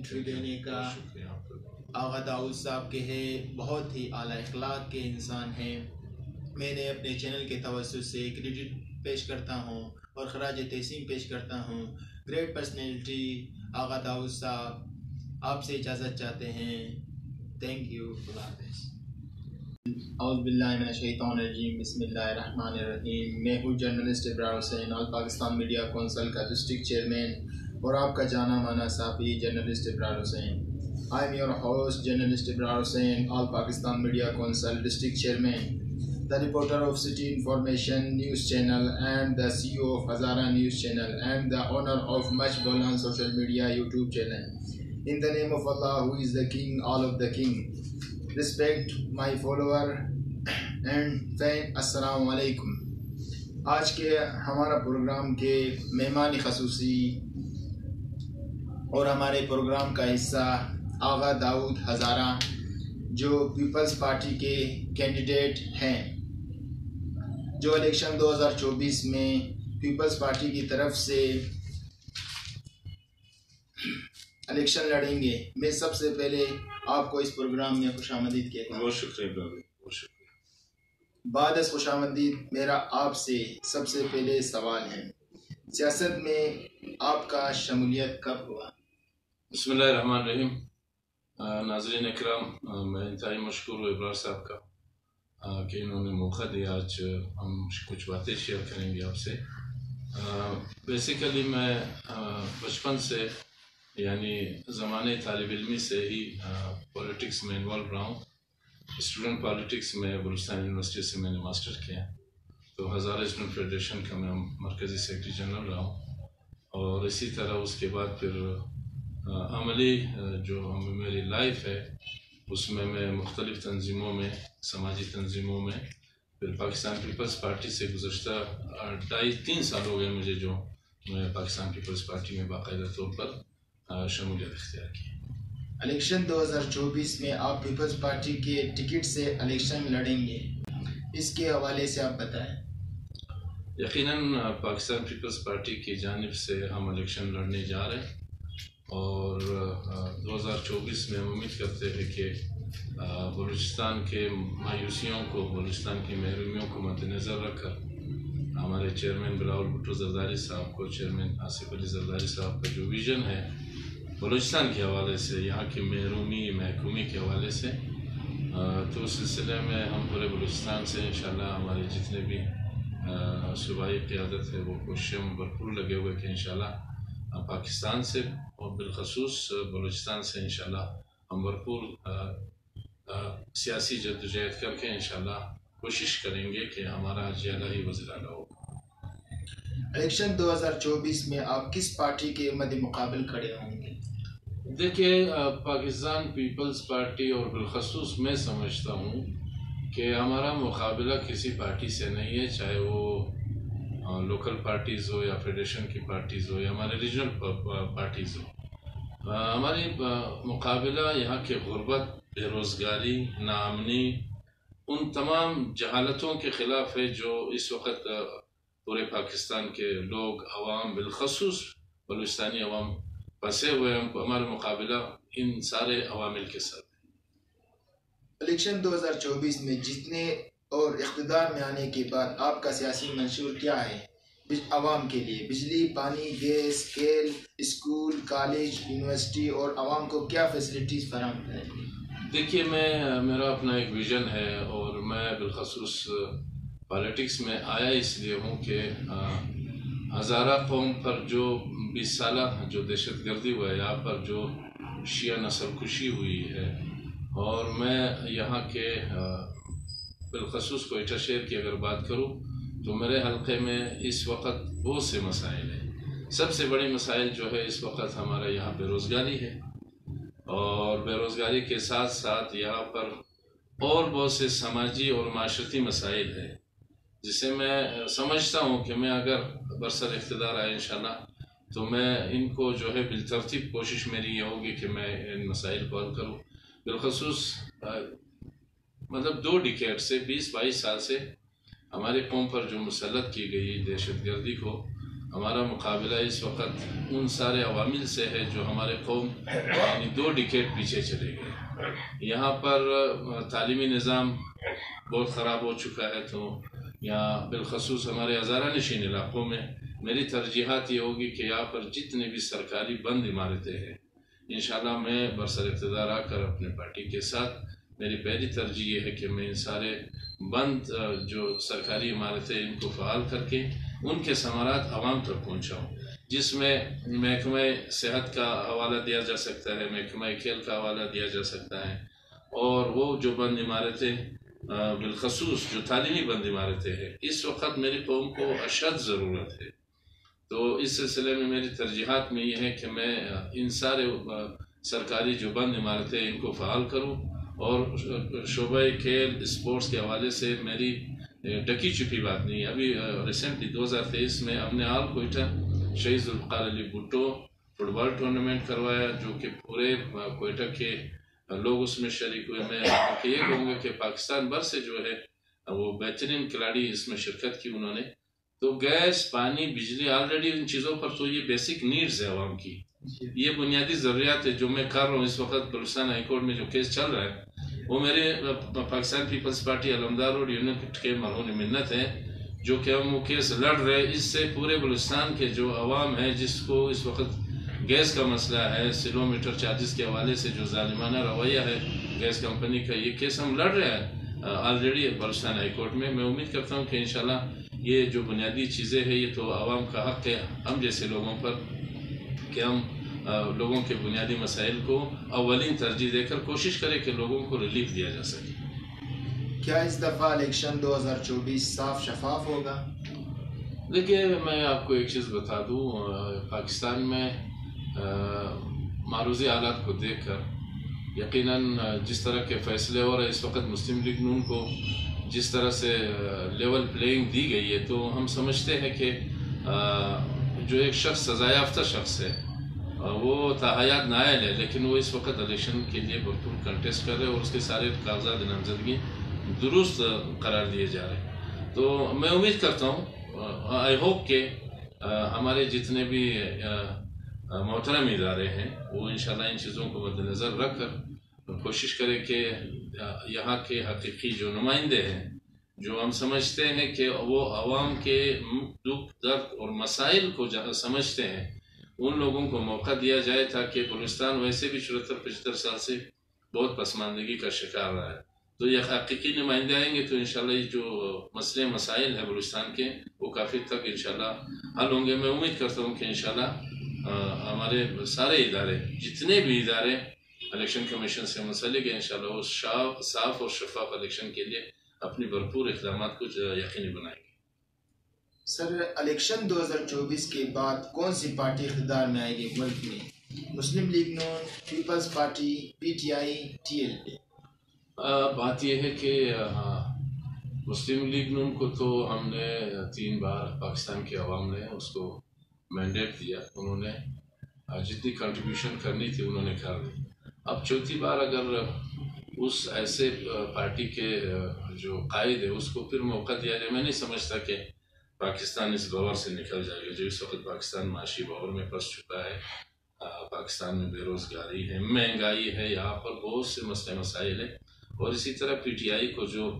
Interview دینے کا۔ آغا داؤد صاحب کے ہے بہت ہی اعلیٰ اخلاق کے انسان ہیں۔ میں نے اپنے چینل کے توسط سے کریڈٹ پیش کرتا ہوں اور خراج تحسین پیش کرتا ہوں۔ گریٹ پرسنالٹی آغا داؤد صاحب آپ سے اجازت چاہتے ہیں۔ تھینک یو، خدا حافظ۔ اعوذ باللہ من الشیطان الرجیم، بسم اللہ الرحمن الرحیم۔ میں ہوں جرنلسٹ ابرار حسین، آل پاکستان میڈیا کونسل کا ڈسٹرکٹ چیئرمین اور آپ کا جانا مانا صحافی journalist Abrar Hussain. I am your host journalist Abrar Hussain, all Pakistan media council district chairman, the reporter of City Information News Channel and the CEO of Hazara News Channel and the owner of Much Bolan social media YouTube channel. In the name of Allah who is the King, all of the King. Respect my follower and fan. السلام علیکم۔ آج کے ہمارا programme کے مہمان خصوصی اور ہمارے پروگرام کا حصہ آغا داؤد ہزارہ جو پیپلز پارٹی کے کینڈیڈیٹ ہیں، جو الیکشن 2024 میں پیپلز پارٹی کی طرف سے الیکشن لڑیں گے۔ میں سب سے پہلے آپ کو اس پروگرام میں خوش آمدید کہتا ہوں۔ بہت شکریہ بھائی، بہت شکریہ۔ بعد از خوش آمدید میرا آپ سے سب سے پہلے سوال ہے، سیاست میں آپ کا شمولیت کب ہوا؟ بسم اللہ الرحمن الرحیم۔ ناظرین اکرام، میں انتہائی مشکور ہوں ابرار صاحب کا کہ انہوں نے موقع دیا۔ آج ہم کچھ باتیں شیئر کریں گے آپ سے۔ بیسیکلی میں بچپن سے یعنی زمانے طالب علمی سے ہی پولیٹکس میں انوالو رہا ہوں۔ اسٹوڈنٹ پالیٹکس میں بلوچستان یونیورسٹی سے میں نے ماسٹر کیا، تو ہزارہ اسٹوڈنٹ فیڈریشن کا میں مرکزی سیکرٹری جنرل رہا ہوں، اور اسی طرح اس کے بعد پھر عملی جو میری لائف ہے اس میں مختلف تنظیموں میں، سماجی تنظیموں میں، پھر پاکستان پیپلز پارٹی سے گزشتہ 2.5-3 سال ہو گئے مجھے جو میں پاکستان پیپلز پارٹی میں باقاعدہ طور پر شمولیت اختیار کی۔ الیکشن 2024 میں آپ پیپلز پارٹی کے ٹکٹ سے الیکشن لڑیں گے، اس کے حوالے سے آپ بتائیں۔ یقیناً پاکستان پیپلز پارٹی کی جانب سے ہم الیکشن لڑنے جا رہے ہیں، اور 2024 میں ہم امید کرتے ہیں کہ بلوچستان کے مایوسیوں کو، بلوچستان کی محرومیوں کو مد نظر رکھ کر ہمارے چیئرمین بلاول بھٹو زرداری صاحب کو، چیئرمین آصف علی زرداری صاحب کا جو ویژن ہے بلوچستان کے حوالے سے، یہاں کی محکومی کے حوالے سے، تو اس سلسلے میں ہم پورے بلوچستان سے انشاءاللہ ہمارے جتنے بھی صوبائی قیادت ہے وہ کوششوں میں بھرپور لگے ہوئے کہ انشاءاللہ پاکستان سے اور بالخصوص بلوچستان سے انشاءاللہ ہم بھرپور سیاسی جدوجہد کر کے انشاءاللہ کوشش کریں گے کہ ہمارا جیلہ ہی وزیر اعلیٰ ہو۔ الیکشن 2024 میں آپ کس پارٹی کے مد مقابل کھڑے ہوں گے؟ دیکھیے، پاکستان پیپلز پارٹی اور بالخصوص میں سمجھتا ہوں کہ ہمارا مقابلہ کسی پارٹی سے نہیں ہے، چاہے وہ لوکل پارٹیز ہو یا فیڈریشن کی پارٹیز ہو یا ہمارے ریجنل پارٹیز ہو۔ ہماری مقابلہ یہاں کے غربت، بے روزگاری، ناامنی، ان تمام جہالتوں کے خلاف ہے جو اس وقت پورے پاکستان کے لوگ، عوام، بالخصوص بلوچستانی عوام پھنسے ہوئے ہیں۔ ہمارا مقابلہ ان سارے عوامل کے ساتھ ہے۔ الیکشن 2024 میں جیتنے اور اقتدار میں آنے کے بعد آپ کا سیاسی منشور کیا ہے عوام کے لیے؟ بجلی، پانی، گیس، کھیل، اسکول، کالج، یونیورسٹی اور عوام کو کیا فیسلٹیز فراہم کریں گے؟ دیکھیے، میرا اپنا ایک ویژن ہے، اور میں بالخصوص پالیٹکس میں آیا اس لیے ہوں کہ ہزارہ قوم پر جو 20 سالہ جو دہشت گردی ہوا ہے، یہاں پر جو شیعہ نسل کشی ہوئی ہے، اور میں یہاں کے بالخصوص کوئٹہ شہر کی اگر بات کروں تو میرے حلقے میں اس وقت بہت سے مسائل ہیں۔ سب سے بڑی مسائل جو ہے اس وقت ہمارا یہاں بے روزگاری ہے، اور بے روزگاری کے ساتھ ساتھ یہاں پر اور بہت سے سماجی اور معاشرتی مسائل ہیں، جسے میں سمجھتا ہوں کہ میں اگر برسر اقتدار آئے انشاءاللہ تو میں ان کو جو ہے بالترتیب کوشش میری یہ ہوگی کہ میں ان مسائل کو حل کروں۔ بالخصوص مطلب 2 ڈیکیڈ سے 20-22 سال سے ہماری قوم پر جو مسلط کی گئی دہشت گردی کو ہمارا مقابلہ اس وقت ان سارے عوامل سے ہے جو ہمارے قوم یعنی 2 ڈیکیڈ پیچھے چلے گئے. یہاں پر تعلیمی نظام بہت خراب ہو چکا ہے، تو یہاں بالخصوص ہمارے ہزارہ نشین علاقوں میں میری ترجیحات یہ ہوگی کہ یہاں پر جتنے بھی سرکاری بند عمارتیں ہیں انشاءاللہ میں برسر اقتدار آ کر اپنے پارٹی کے ساتھ میری پہلی ترجیح یہ ہے کہ میں ان سارے بند جو سرکاری عمارتیں ان کو فعال کر کے ان کے ثمرات عوام تک پہنچاؤں، جس میں محکمہ صحت کا حوالہ دیا جا سکتا ہے، محکمہ کھیل کا حوالہ دیا جا سکتا ہے، اور وہ جو بند عمارتیں بالخصوص جو تعلیمی بند عمارتیں ہیں اس وقت میری قوم کو اشد ضرورت ہے. تو اس سلسلے میں میری ترجیحات میں یہ ہے کہ میں ان سارے سرکاری جو بند عمارتیں ان کو فعال کروں، اور شعبہ کھیل اسپورٹس کے حوالے سے میری ڈکی چھپی بات نہیں ہے. ابھی ریسنٹلی 2023 میں ہم نے آل کوئٹہ شہید ذوالفقار علی بھٹو فٹ بال ٹورنامنٹ کروایا، جو کہ پورے کوئٹہ کے لوگ اس میں شریک ہوئے. میں یہ کہوں گا کہ پاکستان بھر سے جو ہے وہ بہترین کھلاڑی اس میں شرکت کی انہوں نے. تو گیس، پانی، بجلی، آلریڈی ان چیزوں پر تو یہ بیسک نیڈز ہے عوام کی، یہ بنیادی ضروریات ہے. جو میں کر رہا ہوں اس وقت بلوچستان ہائی کورٹ میں جو کیس چل رہا ہے وہ میرے پاکستان پیپلز پارٹی علمدار روڈ یونٹ کے مرہون منت ہے، جو کہ ہم وہ کیس لڑ رہے. اس سے پورے بلوچستان کے جو عوام ہے جس کو اس وقت گیس کا مسئلہ ہے، کلو میٹر چارجز کے حوالے سے جو ظالمانہ رویہ ہے گیس کمپنی کا، یہ کیس ہم لڑ رہے ہیں آلریڈی بلوچستان ہائی کورٹ میں. میں امید کرتا ہوں کہ انشاءاللہ یہ جو بنیادی چیزیں ہیں یہ تو عوام کا حق ہے ہم جیسے لوگوں پر کہ ہم لوگوں کے بنیادی مسائل کو اولین ترجیح دے کر کوشش کریں کہ لوگوں کو ریلیف دیا جا سکے. کیا اس دفعہ الیکشن 2024 صاف شفاف ہوگا؟ دیکھیے، میں آپ کو ایک چیز بتا دوں، پاکستان میں معروضی حالات کو دیکھ کر یقیناً جس طرح کے فیصلے ہو رہے اس وقت مسلم لیگ نون کو جس طرح سے لیول پلینگ دی گئی ہے، تو ہم سمجھتے ہیں کہ جو ایک شخص سزا یافتہ شخص ہے وہ تاحیات نائل ہے، لیکن وہ اس وقت الیکشن کے لیے بھرپور کنٹیسٹ کر رہے اور اس کے سارے کاغذات نامزدگی درست قرار دیے جا رہے ہیں. تو میں امید کرتا ہوں، آئی ہوپ کہ ہمارے جتنے بھی محترم ادارے ہیں وہ انشاءاللہ ان چیزوں کو مد نظر رکھ کر کوشش کرے کہ یہاں کے حقیقی جو نمائندے ہیں، جو ہم سمجھتے ہیں کہ وہ عوام کے دکھ درد اور مسائل کو سمجھتے ہیں، ان لوگوں کو موقع دیا جائے، تاکہ بلوچستان ویسے بھی 74-75 سال سے بہت پسماندگی کا شکار رہا ہے. تو یہ حقیقی نمائندے آئیں گے تو انشاءاللہ یہ جو مسئلے مسائل ہیں بلوچستان کے وہ کافی تک انشاءاللہ حل ہوں گے. میں امید کرتا ہوں کہ انشاءاللہ ہمارے سارے ادارے، جتنے بھی ادارے الیکشن کمیشن سے منسلک ہیں، انشاءاللہ وہ صاف اور شفاف الیکشن کے لیے اپنی بھرپور اقدامات کو یقینی بنائیں گے. سر، الیکشن 2024 کے بعد کون سی پارٹی اقتدار میں آئے گی ملک میں؟ Muslim League Noon, Peoples Party, P T I, T L P? بات یہ ہے کہ مسلم لیگ نون کو تو ہم نے 3 بار پاکستان کے عوام نے اس کو مینڈیٹ دیا، انہوں نے جتنی کنٹریبیوشن کرنی تھی انہوں نے کر دی. اب چوتھی بار اگر اس ایسے پارٹی کے جو قائد ہے اس کو پھر موقع دیا جائے، میں نہیں سمجھتا کہ پاکستان اس بور سے نکل جائے گا. جو اس وقت پاکستان معاشی بور میں پھنس چکا ہے، پاکستان میں بے روزگاری ہے، مہنگائی ہے، یہاں پر بہت سے مسئلے مسائل ہیں. اور اسی طرح پی ٹی آئی کو جو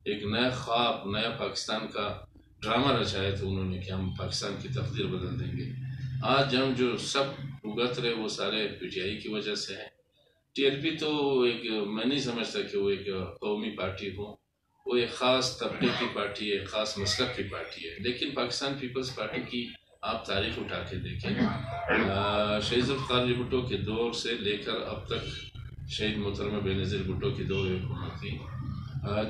ایک نیا خواب، نیا پاکستان کا ڈرامہ رچایا تھا انہوں نے کہ ہم پاکستان کی تقدیر بدل دیں گے، آج ہم جو سب بھگت رہے وہ سارے پی ٹی آئی کی وجہ سے ہیں. ٹی ایل پی تو ایک، میں نہیں سمجھتا کہ وہ ایک قومی پارٹی ہو، وہ ایک خاص طبقے کی پارٹی ہے، ایک خاص مسلک کی پارٹی ہے. لیکن پاکستان پیپلز پارٹی کی آپ تاریخ اٹھا کے دیکھیں، شہید ذوالفقار علی بھٹو کے دور سے لے کر اب تک شہید محترمہ بینظیر بھٹو کی دور حکومت تھی،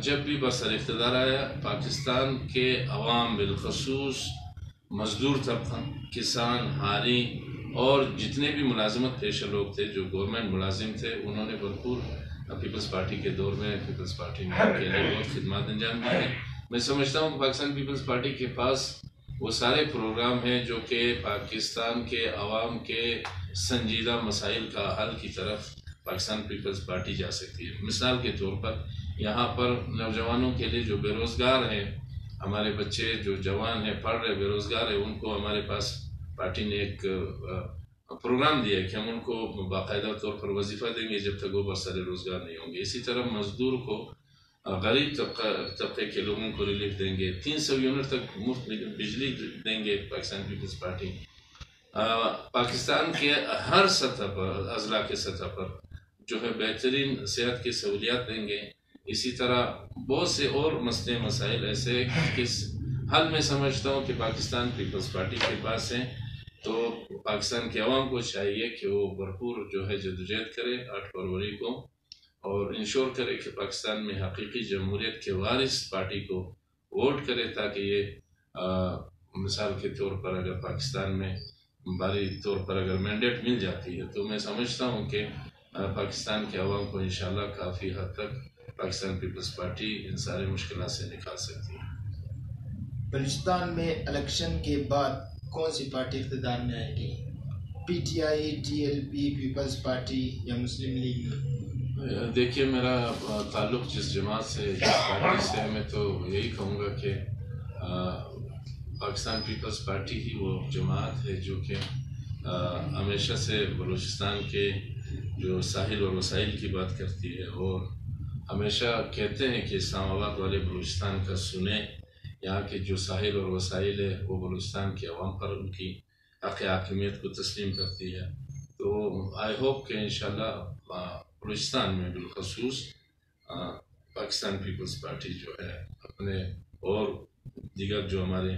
جب بھی برسر اقتدار آیا پاکستان کے عوام بالخصوص مزدور طبقہ، کسان، ہاری اور جتنے بھی ملازمت پیشہ لوگ تھے جو گورنمنٹ ملازم تھے، انہوں نے بھرپور پیپلز پارٹی کے دور میں پیپلز پارٹی نے کے لیے بہت خدمات انجام دی ہیں. میں سمجھتا ہوں کہ پاکستان پیپلز پارٹی کے پاس وہ سارے پروگرام ہیں جو کہ پاکستان کے عوام کے سنجیدہ مسائل کا حل کی طرف پاکستان پیپلز پارٹی جا سکتی ہے. مثال کے طور پر یہاں پر نوجوانوں کے لیے جو بے روزگار ہیں ہمارے بچے جو جوان ہیں، پڑھ رہے، بے روزگار ہیں، ان کو ہمارے پاس پارٹی نے ایک پروگرام دیا ہے کہ ہم ان کو باقاعدہ طور پر وظیفہ دیں گے جب تک وہ برسر روزگار نہیں ہوں گے. اسی طرح مزدور کو، غریب طبقے کے لوگوں کو ریلیف دیں گے. 300 یونٹ تک مفت بجلی دیں گے پاکستان پیپلز پارٹی. پاکستان کے ہر سطح پر، اضلاع کے سطح پر جو ہے بہترین صحت کی سہولیات دیں گے. اسی طرح بہت سے اور مسئلے مسائل ایسے کس حل میں سمجھتا ہوں کہ پاکستان پیپلز پارٹی کے پاس ہیں. تو پاکستان کے عوام کو چاہیے کہ وہ بھرپور جو ہے جدوجہد کرے 8 فروری کو، اور انشور کرے کہ پاکستان میں حقیقی جمہوریت کے وارث پارٹی کو ووٹ کرے، تاکہ یہ مثال کے طور پر اگر پاکستان میں باری طور پر اگر مینڈیٹ مل جاتی ہے تو میں سمجھتا ہوں کہ پاکستان کے عوام کو انشاءاللہ کافی حد تک پاکستان پیپلز پارٹی ان سارے مشکلات سے نکال سکتی ہے. بلوچستان میں الیکشن کے بعد کون سی پارٹی اقتدار میں آئے گی؟ P T I, T L P, Peoples Party یا مسلم لیگ؟ دیکھیے، میرا تعلق جس جماعت سے، جس پارٹی سے، میں تو یہی کہوں گا کہ پاکستان پیپلز پارٹی ہی وہ جماعت ہے جو کہ ہمیشہ سے بلوچستان کے جو ساحل اور وسائل کی بات کرتی ہے، اور ہمیشہ کہتے ہیں کہ اسلام آباد والے بلوچستان کا سنیں. یہاں کے جو ساحل اور وسائل ہے وہ بلوچستان کے عوام پر ان کی حق حاکمیت کو تسلیم کرتی ہے. تو آئی ہوپ کہ انشاءاللہ بلوچستان میں بالخصوص پاکستان پیپلز پارٹی جو ہے اپنے، اور دیگر جو ہمارے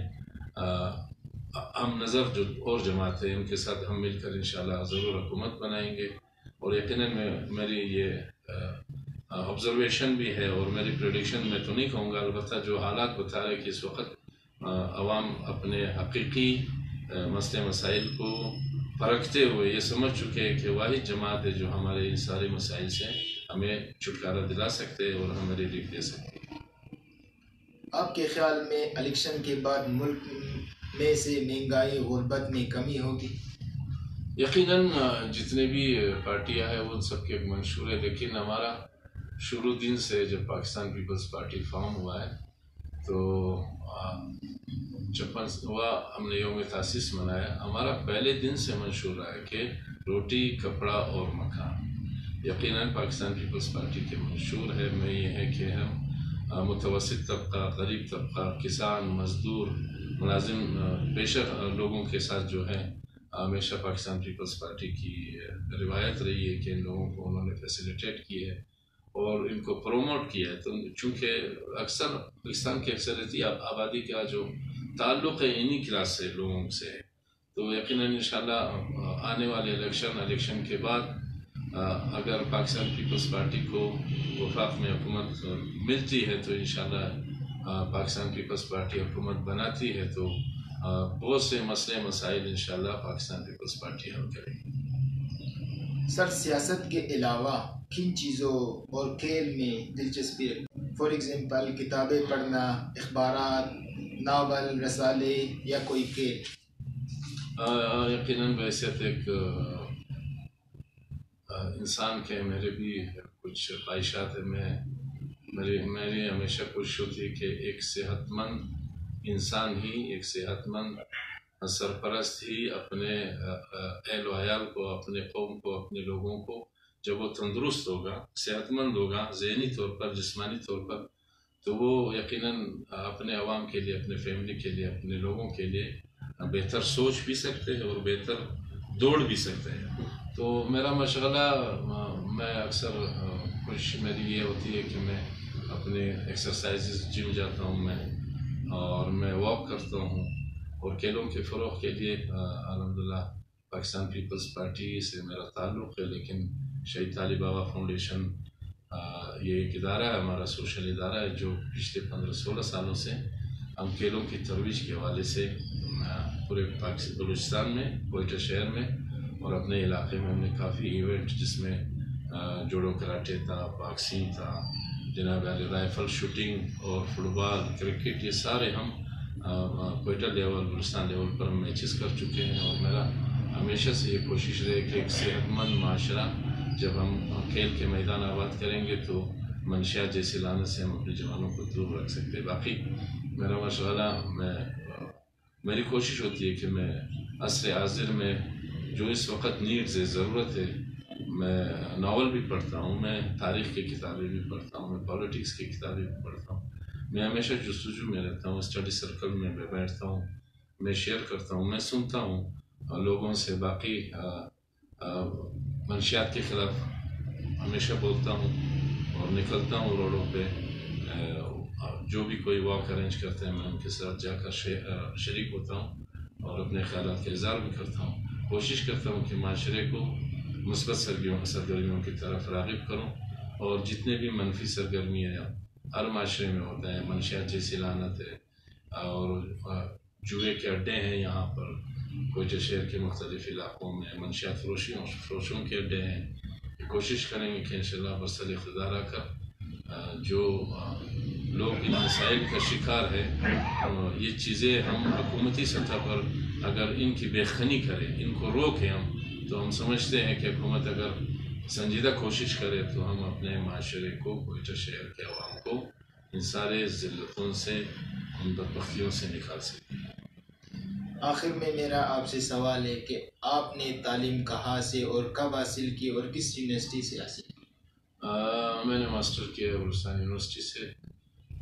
ہم نظر جو اور جماعتیں ہیں ان کے ساتھ ہم مل کر انشاءاللہ ضرور حکومت بنائیں گے. اور یقیناً میری یہ آبزرویشن بھی ہے اور میری پریڈکشن میں تو نہیں کہوں گا، البتہ جو حالات بتا رہے کہ اس وقت عوام اپنے حقیقی مسئلے مسائل کو پرکھتے ہوئے یہ سمجھ چکے ہیں کہ واحد جماعت ہے جو ہمارے ان سارے مسائل سے ہمیں چھٹکارا دلا سکتے اور ہمیں ریلیف دے سکتے. آپ کے خیال میں الیکشن کے بعد ملک میں سے مہنگائی، غربت میں کمی ہوگی؟ یقیناً جتنے بھی پارٹیاں ہیں ان سب کے منشور ہے، لیکن ہمارا شروع دن سے جب پاکستان پیپلز پارٹی فارم ہوا ہے تو 56 ہوا، ہم نے یوم تاسیس منایا. ہمارا پہلے دن سے منشور رہا ہے کہ روٹی، کپڑا اور مکان. یقیناً پاکستان پیپلز پارٹی کے منشور ہے میں یہ ہے کہ ہم متوسط طبقہ، غریب طبقہ، کسان، مزدور، ملازم پیشہ لوگوں کے ساتھ جو ہے ہمیشہ پاکستان پیپلز پارٹی کی روایت رہی ہے کہ ان لوگوں کو انہوں نے فیسیلیٹیٹ کی ہے اور ان کو پروموٹ کیا ہے. تو چونکہ اکثر پاکستان کی اکثریتی آبادی کا جو تعلق ہے انہی کلاس سے لوگوں سے ہے، تو یقیناً انشاءاللہ آنے والے الیکشن کے بعد اگر پاکستان پیپلز پارٹی کو وفاق میں حکومت ملتی ہے تو انشاءاللہ پاکستان پیپلز پارٹی حکومت بناتی ہے تو بہت سے مسئلے مسائل انشاءاللہ پاکستان پیپلز پارٹی حل کرے گی. سر، سیاست کے علاوہ کن چیزوں اور کھیل میں دلچسپی رکھتی؟ فار ایگزامپل کتابیں پڑھنا، اخبارات، ناول، رسالے یا کوئی کھیل؟ یقیناً بحیثیت ایک انسان کے میرے بھی کچھ خواہشات ہیں. میری ہمیشہ کوشش ہوتی ہے کہ ایک صحت مند انسان ہی، ایک صحت مند سرپرست ہی اپنے اہل و عیال کو، اپنے قوم کو، اپنے لوگوں کو جب وہ تندرست ہوگا، صحت مند ہوگا ذہنی طور پر، جسمانی طور پر، تو وہ یقیناً اپنے عوام کے لیے، اپنے فیملی کے لیے، اپنے لوگوں کے لیے بہتر سوچ بھی سکتے ہیں اور بہتر دوڑ بھی سکتے ہیں. تو میرا مشغلہ، میں اکثر کوشش میری یہ ہوتی ہے کہ میں اپنے ایکسرسائزز جم جاتا ہوں میں، اور میں واک کرتا ہوں، اور کھیلوں کے فروغ کے لیے الحمدللہ پاکستان پیپلز پارٹی سے میرا تعلق ہے. لیکن شہید طالب بابا فاؤنڈیشن یہ ایک ادارہ ہے، ہمارا سوشل ادارہ ہے، جو پچھلے 15-16 سالوں سے ہم کھیلوں کی ترویج کے حوالے سے پورے بلوچستان میں، کوئٹہ شہر میں اور اپنے علاقے میں ہم نے کافی ایونٹ، جس میں جوڈو کراٹے تھا، باکسنگ تھا، جناب علی رائفل شوٹنگ اور فٹ بال، کرکٹ، یہ سارے ہم کوئٹہ لیول، بلوچستان لیول پر ہم میچز کر چکے ہیں. اور میرا ہمیشہ سے یہ کوشش رہے کہ ایک صحت مند معاشرہ جب ہم کھیل کے میدان آباد کریں گے تو منشیات جیسی لعنت سے ہم اپنے جوانوں کو دور رکھ سکتے ہیں. باقی میرا مشغلہ میری کوشش ہوتی ہے کہ میں عصر حاضر میں جو اس وقت نیڈز ہے، ضرورت ہے، میں ناول بھی پڑھتا ہوں، میں تاریخ کی کتابیں بھی پڑھتا ہوں، میں پالیٹکس کی کتابیں بھی پڑھتا ہوں، میں ہمیشہ جستجو میں رہتا ہوں، اسٹڈی سرکل میں بیٹھتا ہوں، میں شیئر کرتا ہوں، میں سنتا ہوں لوگوں سے، باقی منشیات کے خلاف ہمیشہ بولتا ہوں اور نکلتا ہوں روڈوں پہ، جو بھی کوئی واک ارینج کرتے ہیں میں ان کے ساتھ جا کر شریک ہوتا ہوں اور اپنے خیالات کا اظہار بھی کرتا ہوں، کوشش کرتا ہوں کہ معاشرے کو مثبت سرگرمیوں کی طرف راغب کروں، اور جتنے بھی منفی سرگرمیاں ہر معاشرے میں ہوتا ہے، منشیات جیسی لعنت ہے اور جوئے کے اڈے ہیں، یہاں پر کوئٹہ شہر کے مختلف علاقوں میں منشیات فروشوں کے اڈے ہیں، کوشش کریں گے کہ انشاءاللہ برسر اقتدار آ کر جو لوگ ان مسائل کا شکار ہے، یہ چیزیں ہم حکومتی سطح پر اگر ان کی بے خنی کریں، ان کو روکیں ہم، تو ہم سمجھتے ہیں کہ حکومت اگر سنجیدہ کوشش کرے تو ہم اپنے معاشرے کو، کوئٹہ شہر کے عوام کو ان سارے ذلتوں سے، ان بدبختیوں سے نکال سکیں۔ آخر میں میرا آپ سے سوال ہے کہ آپ نے تعلیم کہاں سے اور کب حاصل کی اور کس یونیورسٹی سے حاصل کی؟ میں نے ماسٹر کیا بلوچستان یونیورسٹی سے،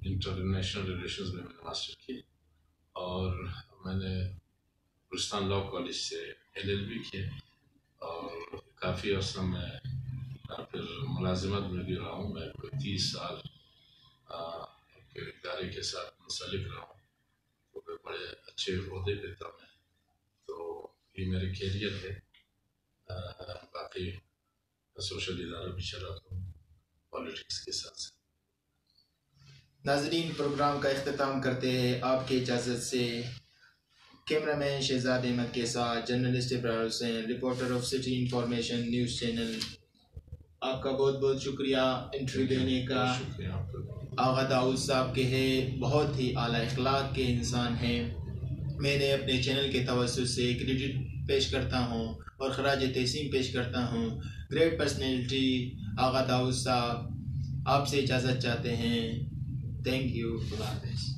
انٹرنیشنل ریلیشنز میں نے ماسٹر کی، اور میں نے بلوچستان لاء کالج سے LLB کیا، اور کافی عرصہ میں پھر ملازمت میں بھی رہا ہوں، میں کوئی 30 سال کے ادارے کے ساتھ منسلک رہا ہوں، تو میں بڑے اچھے عہدے پہ تھا میں، تو یہ میرے کیریئر ہے۔ باقی سوشل ادارہ بھی چلاتا ہوں پالیٹکس کے ساتھ۔ ناظرین، پروگرام کا اختتام کرتے ہیں آپ کی اجازت سے کیمرہ مین شہزاد احمد کے ساتھ journalist Abrar Hussain, reporter of city information news channel. آپ کا بہت بہت شکریہ انٹرویو دینے کا۔ شکریہ آپ کا۔ آغا داؤد صاحب کے ہیں بہت ہی اعلیٰ اخلاق کے انسان ہیں، میں نے اپنے چینل کے توسط سے کریڈٹ پیش کرتا ہوں اور خراج تحسین پیش کرتا ہوں۔ گریٹ پرسنالٹی آغا داؤد صاحب آپ سے اجازت چاہتے ہیں۔ تھینک یو، خدا حافظ۔